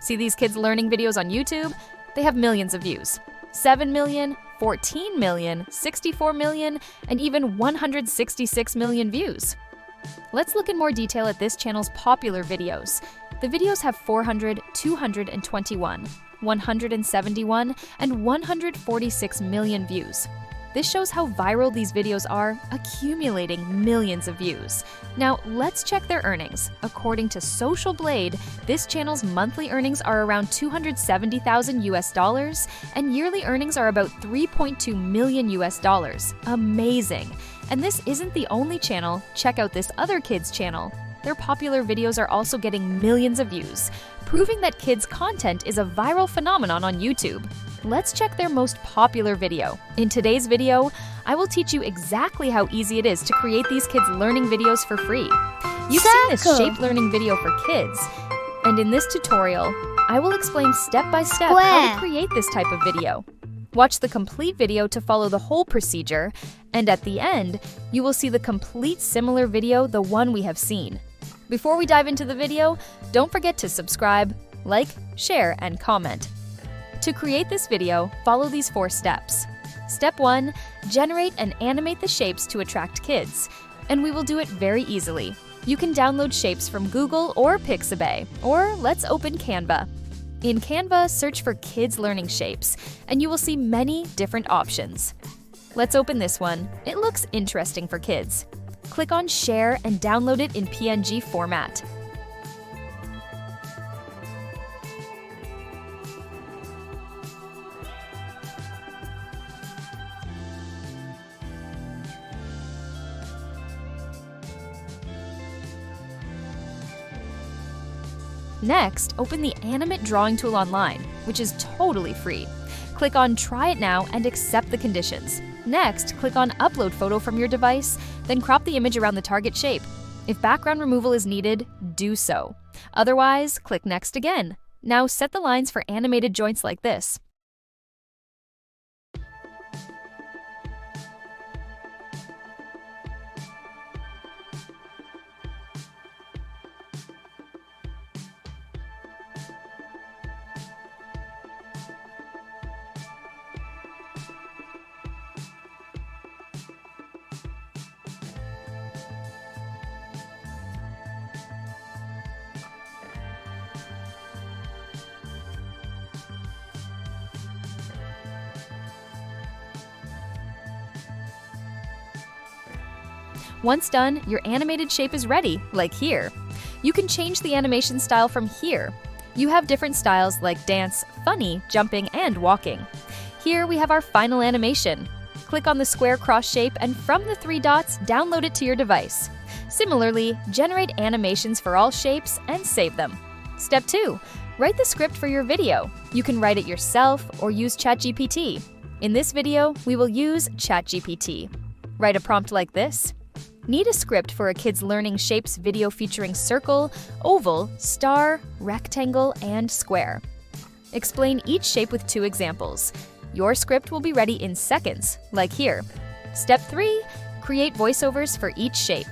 See these kids learning videos on YouTube? They have millions of views. 7 million, 14 million, 64 million, and even 166 million views. Let's look in more detail at this channel's popular videos. The videos have 400, 221, 171, and 146 million views. This shows how viral these videos are, accumulating millions of views. Now, let's check their earnings. According to Social Blade, this channel's monthly earnings are around $270,000 and yearly earnings are about $3.2 million. Amazing! And this isn't the only channel. Check out this other kids channel. Their popular videos are also getting millions of views, proving that kids' content is a viral phenomenon on YouTube. Let's check their most popular video. In today's video, I will teach you exactly how easy it is to create these kids learning videos for free. You've seen this shape learning video for kids, and in this tutorial, I will explain step by step how to create this type of video. Watch the complete video to follow the whole procedure, and at the end, you will see the complete similar video, the one we have seen. Before we dive into the video, don't forget to subscribe, like, share, and comment. To create this video, follow these 4 steps. Step 1, generate and animate the shapes to attract kids. And we will do it very easily. You can download shapes from Google or Pixabay, or let's open Canva. In Canva, search for kids learning shapes, and you will see many different options. Let's open this one. It looks interesting for kids. Click on Share and download it in PNG format. Next, open the Animate drawing tool online, which is totally free. Click on Try it now and accept the conditions. Next, click on Upload photo from your device, then crop the image around the target shape. If background removal is needed, do so. Otherwise, click Next again. Now set the lines for animated joints like this. Once done, your animated shape is ready, like here. You can change the animation style from here. You have different styles like dance, funny, jumping, and walking. Here we have our final animation. Click on the square cross shape and from the 3 dots, download it to your device. Similarly, generate animations for all shapes and save them. Step 2. Write the script for your video. You can write it yourself or use ChatGPT. In this video, we will use ChatGPT. Write a prompt like this. Need a script for a kids learning shapes video featuring circle, oval, star, rectangle, and square. Explain each shape with 2 examples. Your script will be ready in seconds, like here. Step 3, create voiceovers for each shape.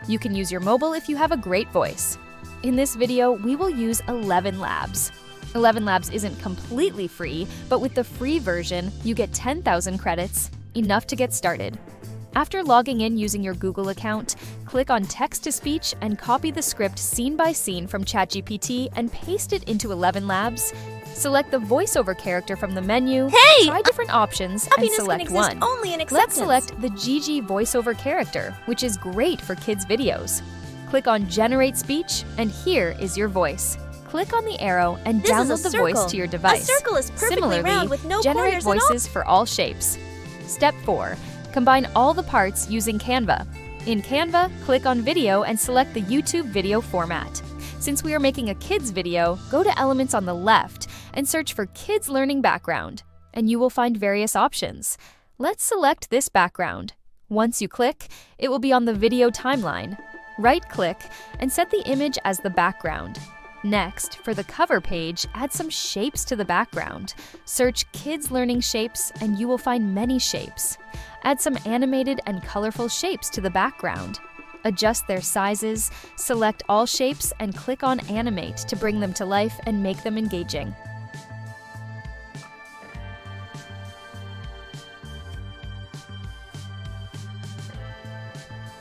You can use your mobile if you have a great voice. In this video, we will use ElevenLabs. ElevenLabs isn't completely free, but with the free version, you get 10,000 credits, enough to get started. After logging in using your Google account, click on Text-to-Speech and copy the script scene by scene from ChatGPT and paste it into ElevenLabs. Select the voiceover character from the menu, try different options, and select one. Let's select the GG voiceover character, which is great for kids' videos. Click on Generate Speech, and here is your voice. Click on the arrow and download the voice to your device. A circle is perfectly Similarly, round with no generate corners at all. voices for all shapes. Step 4. Combine all the parts using Canva. In Canva, click on Video and select the YouTube video format. Since we are making a kids video, go to Elements on the left and search for Kids Learning Background, and you will find various options. Let's select this background. Once you click, it will be on the video timeline. Right-click and set the image as the background. Next, for the cover page, add some shapes to the background. Search Kids Learning Shapes and you will find many shapes. Add some animated and colorful shapes to the background. Adjust their sizes, select all shapes, and click on Animate to bring them to life and make them engaging.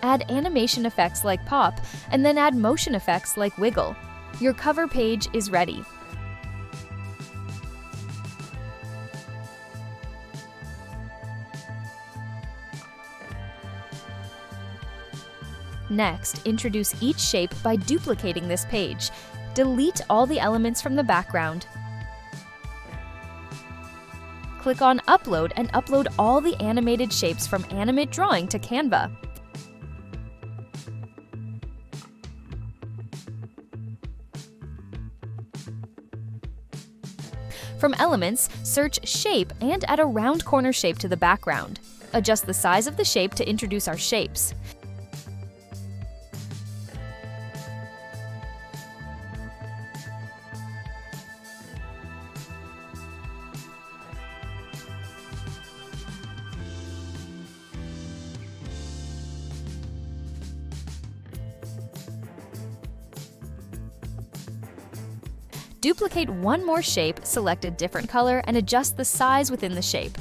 Add animation effects like pop, and then add motion effects like wiggle. Your cover page is ready. Next, introduce each shape by duplicating this page. Delete all the elements from the background. Click on Upload and upload all the animated shapes from Animate Drawing to Canva. From Elements, search Shape and add a round corner shape to the background. Adjust the size of the shape to introduce our shapes. Duplicate one more shape, select a different color, and adjust the size within the shape.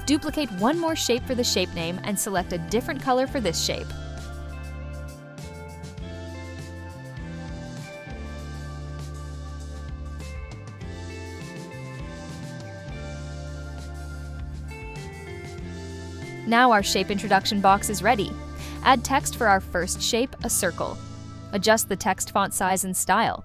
Duplicate one more shape for the shape name and select a different color for this shape. Now our shape introduction box is ready. Add text for our first shape, a circle. Adjust the text font size and style.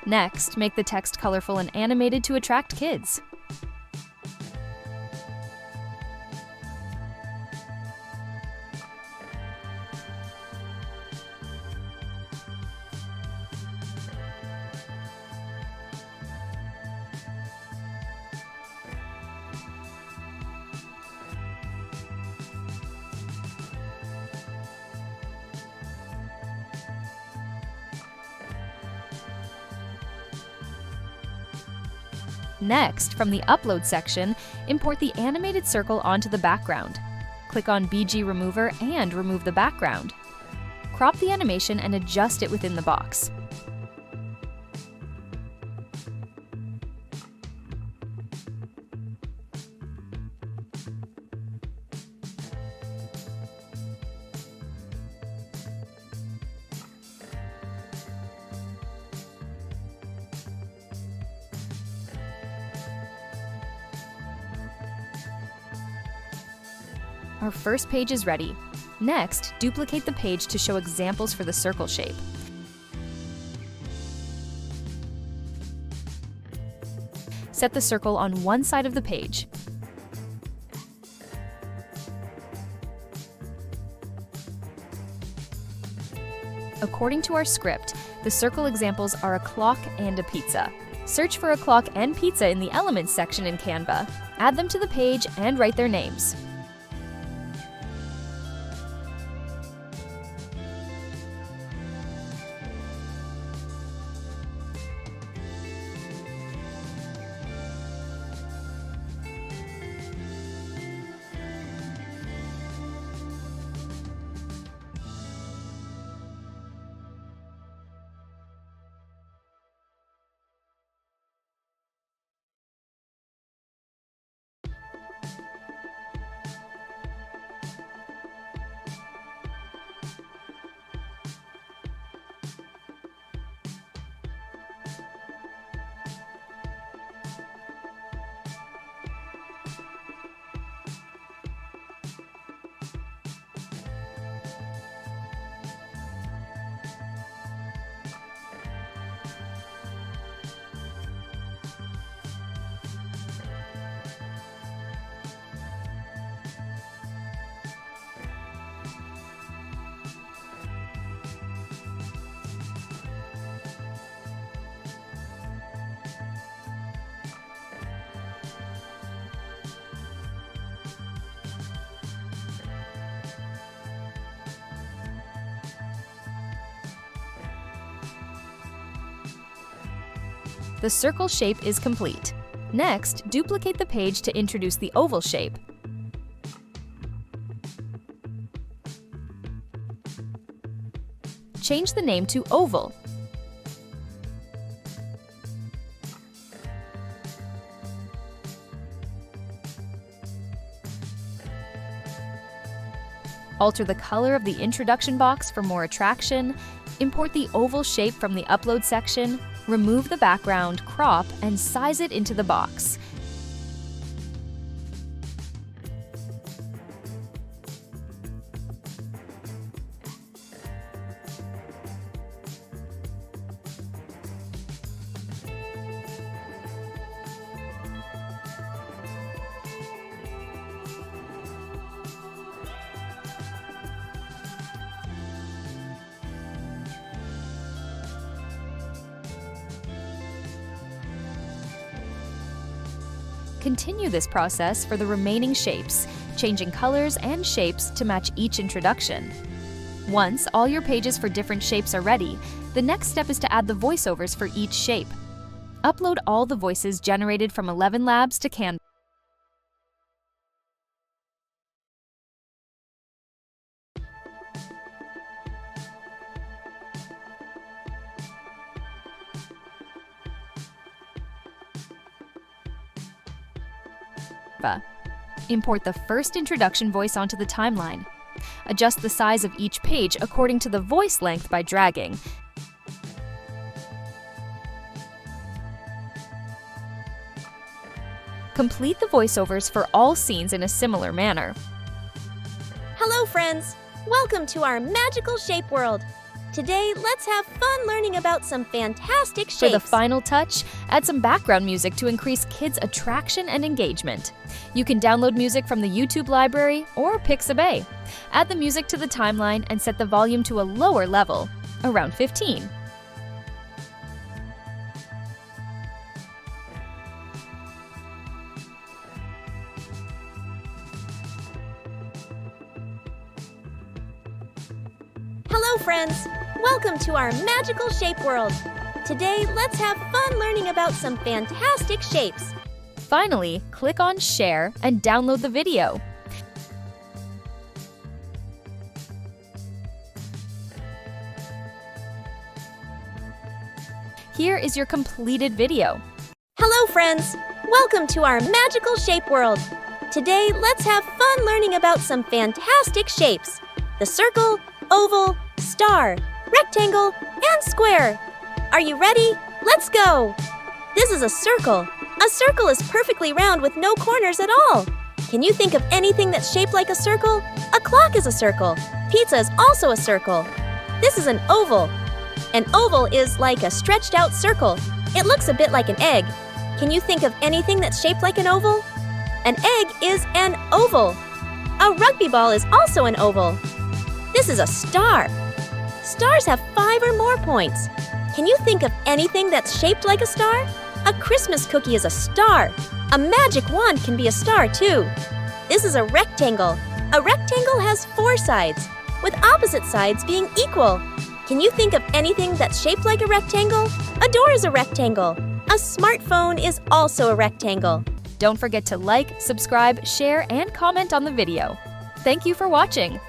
Next, make the text colorful and animated to attract kids. Next, from the Upload section, import the animated circle onto the background. Click on BG Remover and remove the background. Crop the animation and adjust it within the box. Our first page is ready. Next, duplicate the page to show examples for the circle shape. Set the circle on one side of the page. According to our script, the circle examples are a clock and a pizza. Search for a clock and pizza in the Elements section in Canva. Add them to the page and write their names. The circle shape is complete. Next, duplicate the page to introduce the oval shape. Change the name to Oval. Alter the color of the introduction box for more attraction. Import the oval shape from the upload section. Remove the background, crop, and size it into the box. Continue this process for the remaining shapes, changing colors and shapes to match each introduction. Once all your pages for different shapes are ready, the next step is to add the voiceovers for each shape. Upload all the voices generated from ElevenLabs to Canva. Import the first introduction voice onto the timeline. Adjust the size of each page according to the voice length by dragging. Complete the voiceovers for all scenes in a similar manner. Hello friends! Welcome to our magical shape world. Today, let's have fun learning about some fantastic shapes. For the final touch, add some background music to increase kids' attraction and engagement. You can download music from the YouTube library or Pixabay. Add the music to the timeline and set the volume to a lower level, around 15. Hello friends! Welcome to our magical shape world. Today, let's have fun learning about some fantastic shapes. Finally, click on Share and download the video. Here is your completed video. Hello friends! Welcome to our magical shape world. Today, let's have fun learning about some fantastic shapes. The circle, oval, star, rectangle, and square. Are you ready? Let's go! This is a circle. A circle is perfectly round with no corners at all. Can you think of anything that's shaped like a circle? A clock is a circle. Pizza is also a circle. This is an oval. An oval is like a stretched out circle. It looks a bit like an egg. Can you think of anything that's shaped like an oval? An egg is an oval. A rugby ball is also an oval. This is a star. Stars have 5 or more points. Can you think of anything that's shaped like a star? A Christmas cookie is a star. A magic wand can be a star too. This is a rectangle. A rectangle has 4 sides, with opposite sides being equal. Can you think of anything that's shaped like a rectangle? A door is a rectangle. A smartphone is also a rectangle. Don't forget to like, subscribe, share, and comment on the video. Thank you for watching.